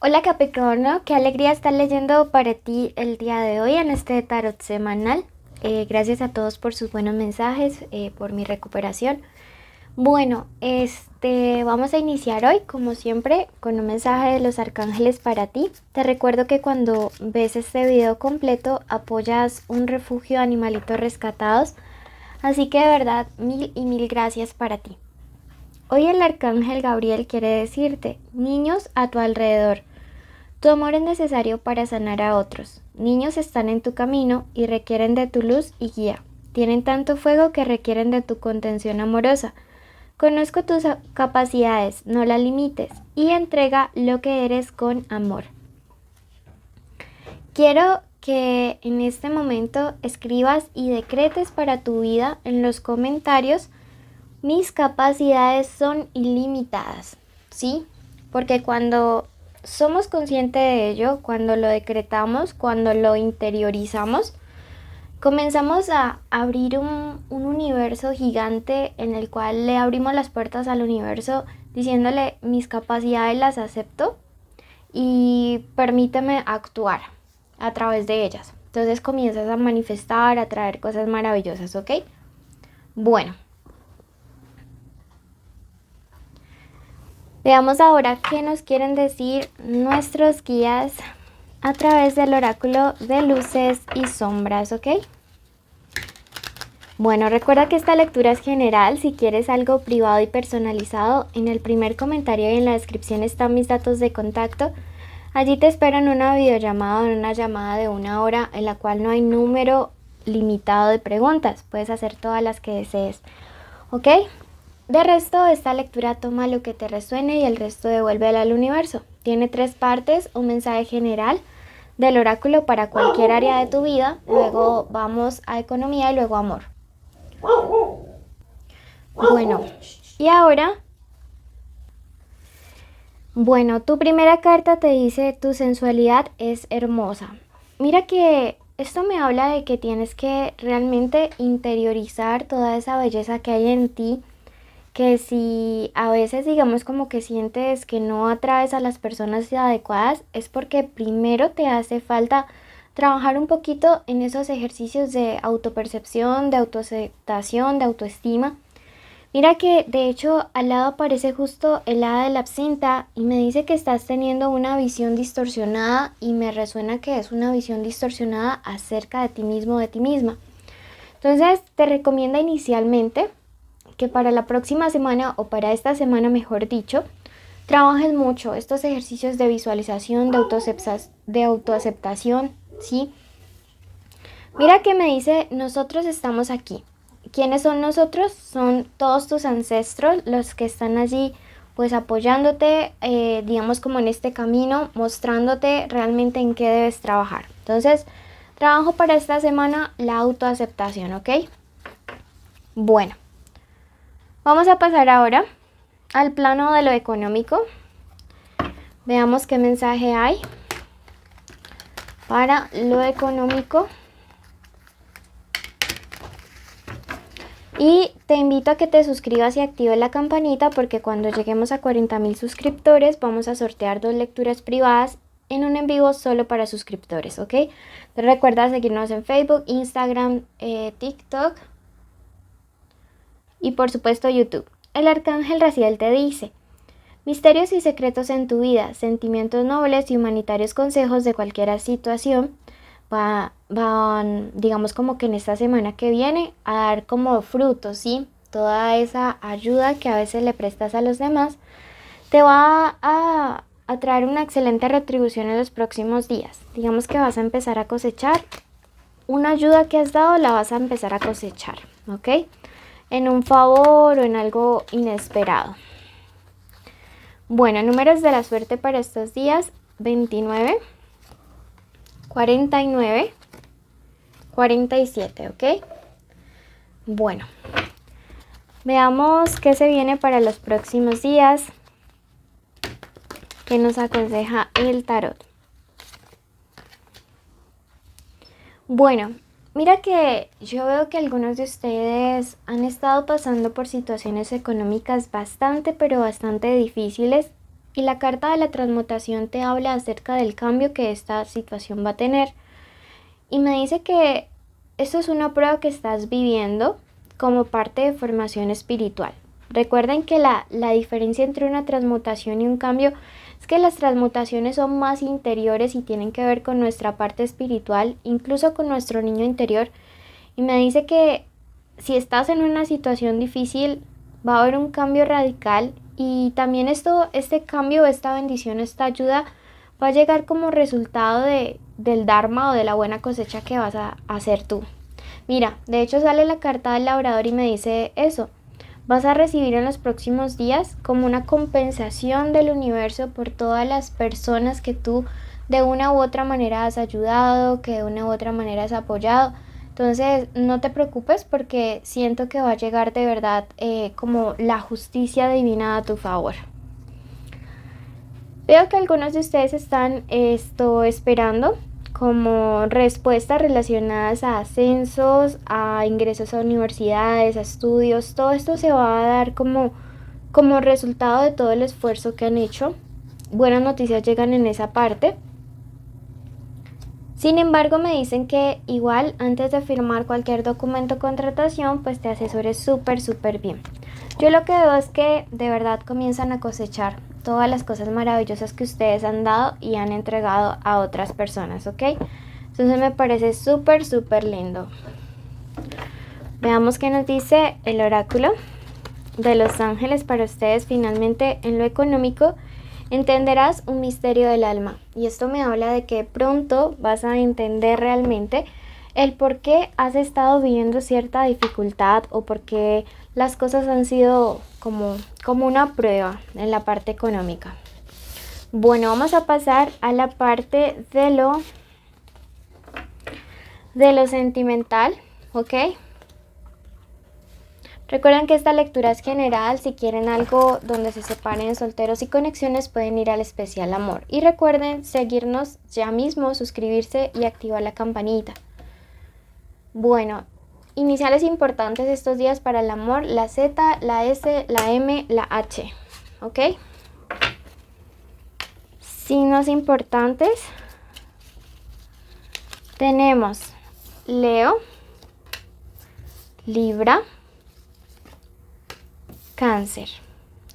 Hola Capricornio, qué alegría estar leyendo para ti el día de hoy en este tarot semanal. Gracias a todos por sus buenos mensajes, por mi recuperación. Bueno, vamos a iniciar hoy, como siempre, con un mensaje de los arcángeles para ti. Te recuerdo que cuando ves este video completo, apoyas un refugio de animalitos rescatados. Así que de verdad, mil y mil gracias para ti. Hoy el arcángel Gabriel quiere decirte, niños a tu alrededor. Tu amor es necesario para sanar a otros. Niños están en tu camino y requieren de tu luz y guía. Tienen tanto fuego que requieren de tu contención amorosa. Conozco tus capacidades, no las limites y entrega lo que eres con amor. Quiero que en este momento escribas y decretes para tu vida en los comentarios: mis capacidades son ilimitadas, ¿sí? Porque cuando somos conscientes de ello, cuando lo decretamos, cuando lo interiorizamos, comenzamos a abrir un universo gigante en el cual le abrimos las puertas al universo diciéndole: mis capacidades las acepto y permíteme actuar a través de ellas. Entonces comienzas a manifestar, a traer cosas maravillosas, ¿ok? Bueno. Veamos ahora qué nos quieren decir nuestros guías a través del oráculo de luces y sombras, ¿ok? Bueno, recuerda que esta lectura es general. Si quieres algo privado y personalizado, en el primer comentario y en la descripción están mis datos de contacto. Allí te espero en una videollamada o en una llamada de 1 hora en la cual no hay número limitado de preguntas. Puedes hacer todas las que desees, ¿ok? De resto, esta lectura toma lo que te resuene y el resto devuélvela al universo. Tiene 3 partes: un mensaje general del oráculo para cualquier área de tu vida, luego vamos a economía y luego amor. Bueno, y ahora, tu primera carta te dice: tu sensualidad es hermosa. Mira que esto me habla de que tienes que realmente interiorizar toda esa belleza que hay en ti, que si a veces digamos como que sientes que no atraes a las personas adecuadas, es porque primero te hace falta trabajar un poquito en esos ejercicios de autopercepción, de autoaceptación, de autoestima. Mira que de hecho al lado aparece justo el hada de la absenta y me dice que estás teniendo una visión distorsionada, y me resuena que es una visión distorsionada acerca de ti mismo, de ti misma. Entonces te recomienda inicialmente que para la próxima semana, o para esta semana mejor dicho, trabajes mucho estos ejercicios de visualización, de autoaceptación, ¿sí? Mira que me dice: nosotros estamos aquí. ¿Quiénes son nosotros? Son todos tus ancestros, los que están allí pues apoyándote, digamos como en este camino, mostrándote realmente en qué debes trabajar. Entonces, trabajo para esta semana la autoaceptación, ¿ok? Bueno. Vamos a pasar ahora al plano de lo económico. Veamos qué mensaje hay para lo económico. Y te invito a que te suscribas y actives la campanita, porque cuando lleguemos a 40,000 suscriptores vamos a sortear 2 lecturas privadas en un en vivo solo para suscriptores, ¿ok? Recuerda seguirnos en Facebook, Instagram, TikTok y por supuesto YouTube. El arcángel Raziel te dice: misterios y secretos en tu vida, sentimientos nobles y humanitarios consejos de cualquier situación van, digamos como que en esta semana que viene, a dar como frutos, ¿sí? Toda esa ayuda que a veces le prestas a los demás te va a traer una excelente retribución en los próximos días. Digamos que vas a empezar a cosechar una ayuda que has dado, la vas a empezar a cosechar, ¿ok? En un favor o en algo inesperado. Bueno, números de la suerte para estos días: 29, 49, 47, ¿ok? Bueno, veamos qué se viene para los próximos días, qué nos aconseja el tarot. Bueno, mira que yo veo que algunos de ustedes han estado pasando por situaciones económicas bastante, pero bastante difíciles, Y la carta de la transmutación te habla acerca del cambio que esta situación va a tener. Y me dice que esto es una prueba que estás viviendo como parte de formación espiritual. Recuerden que la diferencia entre una transmutación y un cambio es que las transmutaciones son más interiores y tienen que ver con nuestra parte espiritual, incluso con nuestro niño interior. Y me dice que si estás en una situación difícil, va a haber un cambio radical y también este cambio, esta bendición, esta ayuda va a llegar como resultado del Dharma o de la buena cosecha que vas a hacer tú. Mira, de hecho sale la carta del labrador y me dice eso. Vas a recibir en los próximos días como una compensación del universo por todas las personas que tú de una u otra manera has ayudado, que de una u otra manera has apoyado. Entonces no te preocupes porque siento que va a llegar de verdad como la justicia divina a tu favor. Veo que algunos de ustedes están esperando como respuestas relacionadas a ascensos, a ingresos a universidades, a estudios. Todo esto se va a dar como resultado de todo el esfuerzo que han hecho. Buenas noticias llegan en esa parte. Sin embargo, me dicen que igual antes de firmar cualquier documento o contratación, pues te asesores súper bien. Yo lo que veo es que de verdad comienzan a cosechar todas las cosas maravillosas que ustedes han dado y han entregado a otras personas, ¿ok? Entonces me parece súper lindo. Veamos qué nos dice el oráculo de los ángeles para ustedes. Finalmente, en lo económico, entenderás un misterio del alma. Y esto me habla de que pronto vas a entender realmente el por qué has estado viviendo cierta dificultad o por qué las cosas han sido como una prueba en la parte económica. Bueno, vamos a pasar a la parte de lo sentimental, ¿ok? Recuerden que esta lectura es general. Si quieren algo donde se separen solteros y conexiones, pueden ir al especial amor. Y recuerden seguirnos ya mismo, suscribirse y activar la campanita. Bueno, iniciales importantes estos días para el amor: la Z, la S, la M, la H. ¿Ok? Signos importantes. Tenemos Leo, Libra, Cáncer.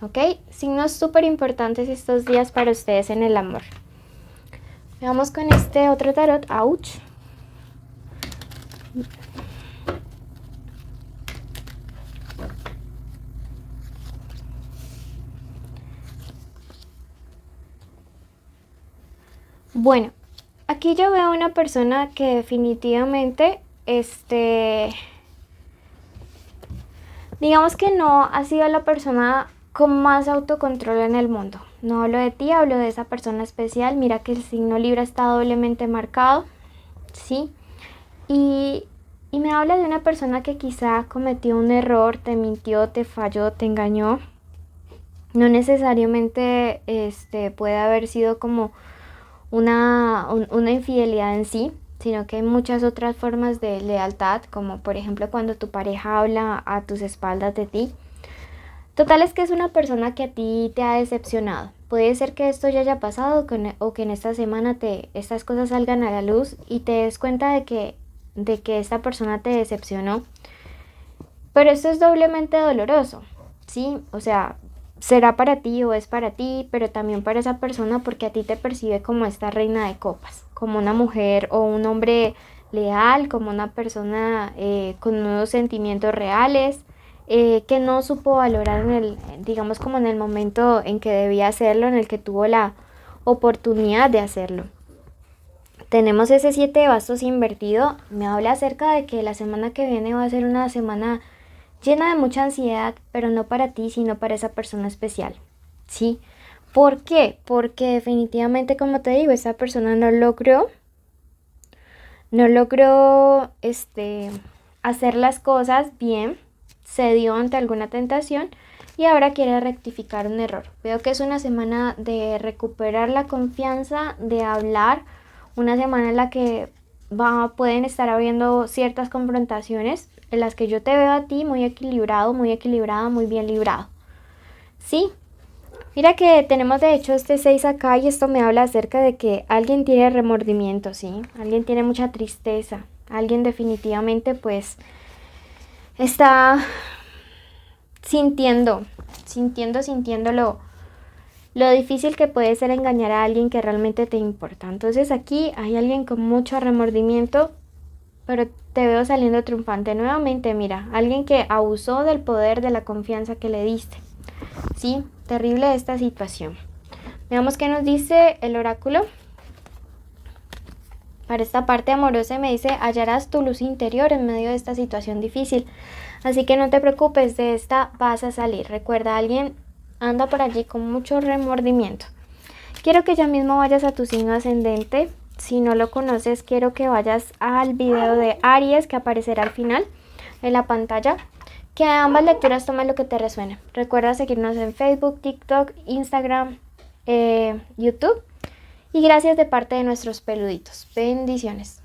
¿Ok? Signos súper importantes estos días para ustedes en el amor. Vamos con este otro tarot. ¡Auch! Bueno, aquí yo veo una persona que definitivamente, digamos que no ha sido la persona con más autocontrol en el mundo. No hablo de ti, hablo de esa persona especial. Mira que el signo Libra está doblemente marcado, ¿sí? Y me habla de una persona que quizá cometió un error, te mintió, te falló, te engañó. No necesariamente puede haber sido como una infidelidad en sí, sino que hay muchas otras formas de lealtad, como por ejemplo cuando tu pareja habla a tus espaldas de ti. Total, es que es una persona que a ti te ha decepcionado. Puede ser que esto ya haya pasado o que en esta semana estas cosas salgan a la luz y te des cuenta de que esta persona te decepcionó. Pero esto es doblemente doloroso, ¿sí? O sea, será para ti o es para ti, pero también para esa persona, porque a ti te percibe como esta reina de copas, como una mujer o un hombre leal, como una persona con unos sentimientos reales, que no supo valorar digamos como en el momento en que debía hacerlo, en el que tuvo la oportunidad de hacerlo. Tenemos ese 7 de bastos invertido. Me habla acerca de que la semana que viene va a ser una semana llena de mucha ansiedad, pero no para ti, sino para esa persona especial, ¿sí? ¿Por qué? Porque definitivamente, como te digo, esa persona no logró hacer las cosas bien, cedió ante alguna tentación y ahora quiere rectificar un error. Veo que es una semana de recuperar la confianza, de hablar, una semana en la que pueden estar habiendo ciertas confrontaciones en las que yo te veo a ti muy equilibrado, muy equilibrada, muy bien librado. Sí, Mira que tenemos de hecho este 6 acá y esto me habla acerca de que alguien tiene remordimiento, ¿sí? Alguien tiene mucha tristeza. Alguien definitivamente pues está sintiendo lo difícil que puede ser engañar a alguien que realmente te importa. Entonces aquí hay alguien con mucho remordimiento, pero te veo saliendo triunfante nuevamente. Mira, alguien que abusó del poder de la confianza que le diste. Sí, terrible esta situación. Veamos qué nos dice el oráculo. Para esta parte amorosa me dice, hallarás tu luz interior en medio de esta situación difícil. Así que no te preocupes, de esta vas a salir. Recuerda, alguien anda por allí con mucho remordimiento. Quiero que ya mismo vayas a tu signo ascendente. Si no lo conoces, quiero que vayas al video de Aries que aparecerá al final de la pantalla. Que ambas lecturas tomen lo que te resuene. Recuerda seguirnos en Facebook, TikTok, Instagram, YouTube. Y gracias de parte de nuestros peluditos. Bendiciones.